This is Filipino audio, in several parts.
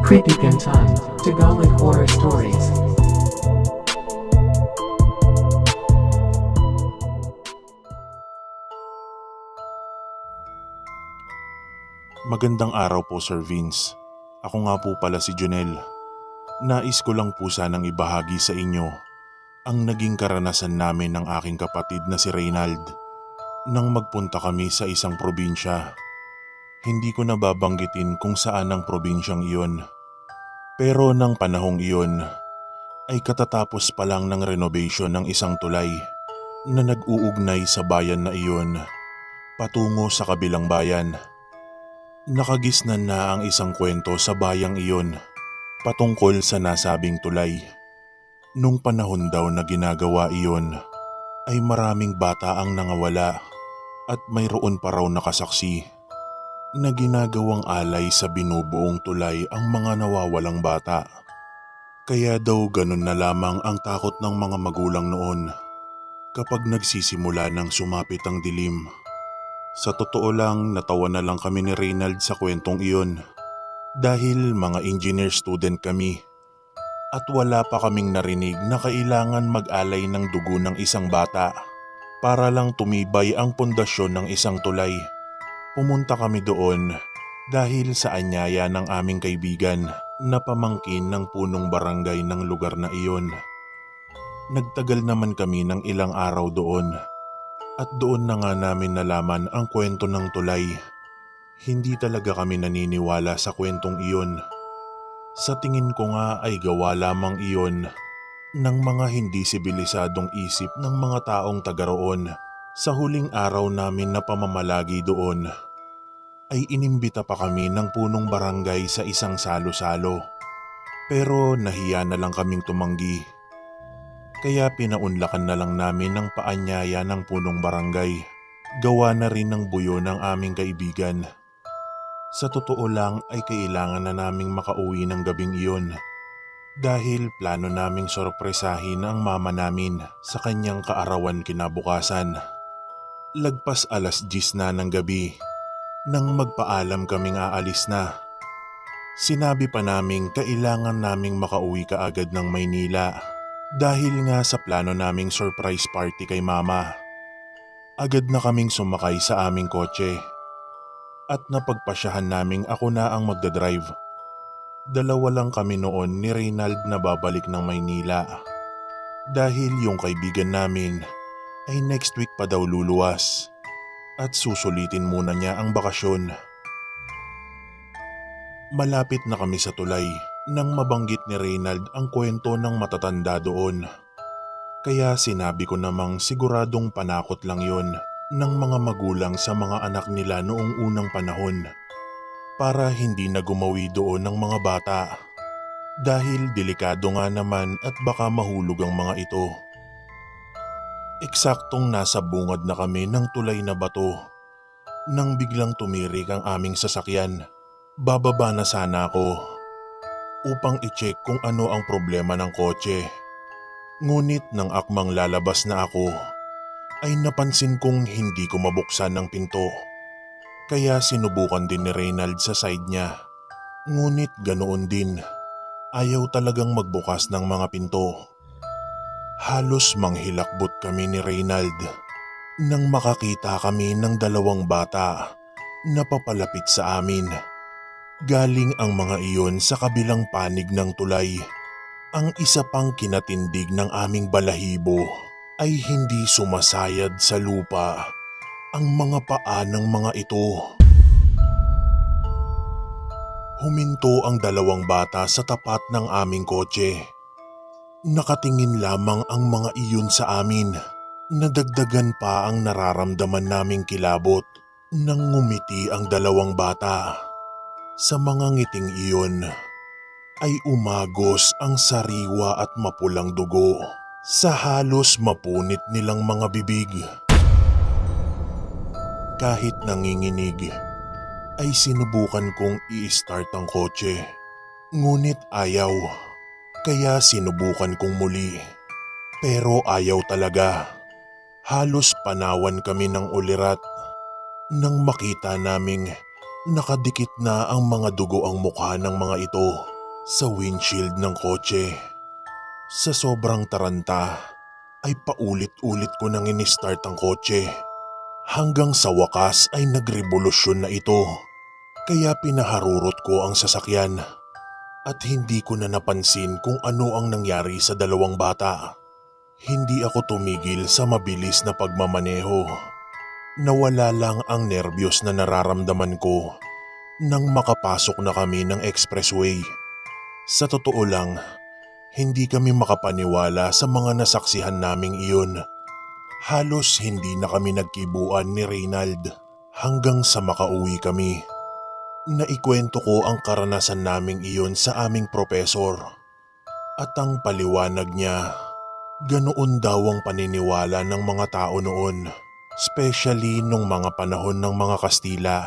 Creepy Pintan, Tagalog Horror Stories. Magandang araw po, Sir Vince. Ako nga po pala si Junel. Nais ko lang po sanang ibahagi sa inyo ang naging karanasan namin ng aking kapatid na si Reynald nang magpunta kami sa isang probinsya. Hindi ko nababanggitin kung saan ang probinsyang iyon. Pero nang panahong iyon ay katatapos pa lang ng renovation ng isang tulay na nag-uugnay sa bayan na iyon patungo sa kabilang bayan. Nakagisnan na ang isang kwento sa bayang iyon patungkol sa nasabing tulay. Nung panahon daw na ginagawa iyon ay maraming bata ang nangawala at mayroon pa raw nakasaksi na ginagawang alay sa binubuong tulay ang mga nawawalang bata. Kaya daw ganun na lamang ang takot ng mga magulang noon kapag nagsisimula ng sumapit ang dilim. Sa totoo lang, natawa na lang kami ni Reynald sa kwentong iyon dahil mga engineer student kami at wala pa kaming narinig na kailangan mag-alay ng dugo ng isang bata para lang tumibay ang pundasyon ng isang tulay. Pumunta kami doon dahil sa anyaya ng aming kaibigan na pamangkin ng punong barangay ng lugar na iyon. Nagtagal naman kami ng ilang araw doon. At doon na nga namin nalaman ang kwento ng tulay. Hindi talaga kami naniniwala sa kwentong iyon. Sa tingin ko nga ay gawa lamang iyon ng mga hindi sibilisadong isip ng mga taong taga roon. Sa huling araw namin na pamamalagi doon, ay inimbita pa kami ng punong barangay sa isang salo-salo. Pero nahiya na lang kaming tumanggi. Kaya pinaunlakan na lang namin ang paanyaya ng punong barangay. Gawa na rin ng buyo ng aming kaibigan. Sa totoo lang ay kailangan na naming makauwi ng gabing iyon. Dahil plano naming sorpresahin ang mama namin sa kanyang kaarawan kinabukasan. Lagpas 10:00 na ng gabi nang magpaalam kaming aalis na. Sinabi pa naming kailangan naming makauwi kaagad ng Maynila. Dahil nga sa plano naming surprise party kay mama. Agad na kaming sumakay sa aming kotse. At napagpasyahan naming ako na ang magdadrive. Dalawa lang kami noon ni Reynald na babalik ng Maynila. Dahil yung kaibigan namin ay next week pa daw luluwas. At susulitin muna niya ang bakasyon. Malapit na kami sa tulay nang mabanggit ni Reynald ang kwento ng matatanda doon. Kaya sinabi ko namang siguradong panakot lang yon ng mga magulang sa mga anak nila noong unang panahon para hindi na gumawi doon ng mga bata dahil delikado nga naman at baka mahulog ang mga ito. Eksaktong nasa bungad na kami ng tulay na bato nang biglang tumirik ang aming sasakyan. Bababa na sana ako upang i-check kung ano ang problema ng kotse. Ngunit nang akmang lalabas na ako, ay napansin kong hindi ko mabuksan ang pinto. Kaya sinubukan din ni Reynald sa side niya. Ngunit ganoon din, ayaw talagang magbukas ng mga pinto. Halos manghilakbot kami ni Reynald nang makakita kami ng dalawang bata na papalapit sa amin. Galing ang mga iyon sa kabilang panig ng tulay. Ang isa pang kinatindig ng aming balahibo ay hindi sumasayad sa lupa ang mga paa ng mga ito. Huminto ang dalawang bata sa tapat ng aming kotse. Nakatingin lamang ang mga iyon sa amin. Nadagdagan pa ang nararamdaman naming kilabot nang ngumiti ang dalawang bata. Sa mga ngiting iyon ay umagos ang sariwa at mapulang dugo sa halos mapunit nilang mga bibig. Kahit nanginginig ay sinubukan kong i-start ang kotse. Ngunit ayaw, kaya sinubukan kong muli. Pero ayaw talaga. Halos panawan kami ng ulirat nang makita naming nakadikit na ang mga dugo ang mukha ng mga ito. sa windshield ng kotse. Sa sobrang taranta ay paulit-ulit ko nang in-start ang kotse. Hanggang sa wakas ay nagrevolusyon na ito. Kaya pinaharurot ko ang sasakyan. At hindi ko na napansin kung ano ang nangyari sa dalawang bata. Hindi ako tumigil sa mabilis na pagmamaneho. Nawala lang ang nerbiyos na nararamdaman ko nang makapasok na kami ng expressway. Sa totoo lang, hindi kami makapaniwala sa mga nasaksihan naming iyon. Halos hindi na kami nagkibuan ni Reynald hanggang sa makauwi kami. Naikwento ko ang karanasan naming iyon sa aming propesor. At ang paliwanag niya, ganoon daw ang paniniwala ng mga tao noon. Especially nung mga panahon ng mga Kastila,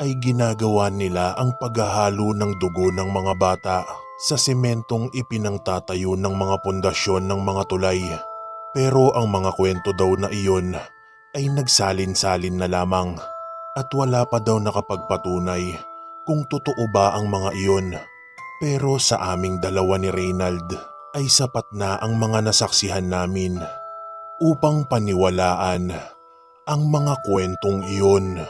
ay ginagawa nila ang paghahalo ng dugo ng mga bata sa sementong ipinangtatayo ng mga pundasyon ng mga tulay. Pero ang mga kwento daw na iyon ay nagsalin-salin na lamang at wala pa daw nakapagpatunay kung totoo ba ang mga iyon. Pero sa aming dalawa ni Reynald ay sapat na ang mga nasaksihan namin upang paniwalaan ang mga kwentong iyon.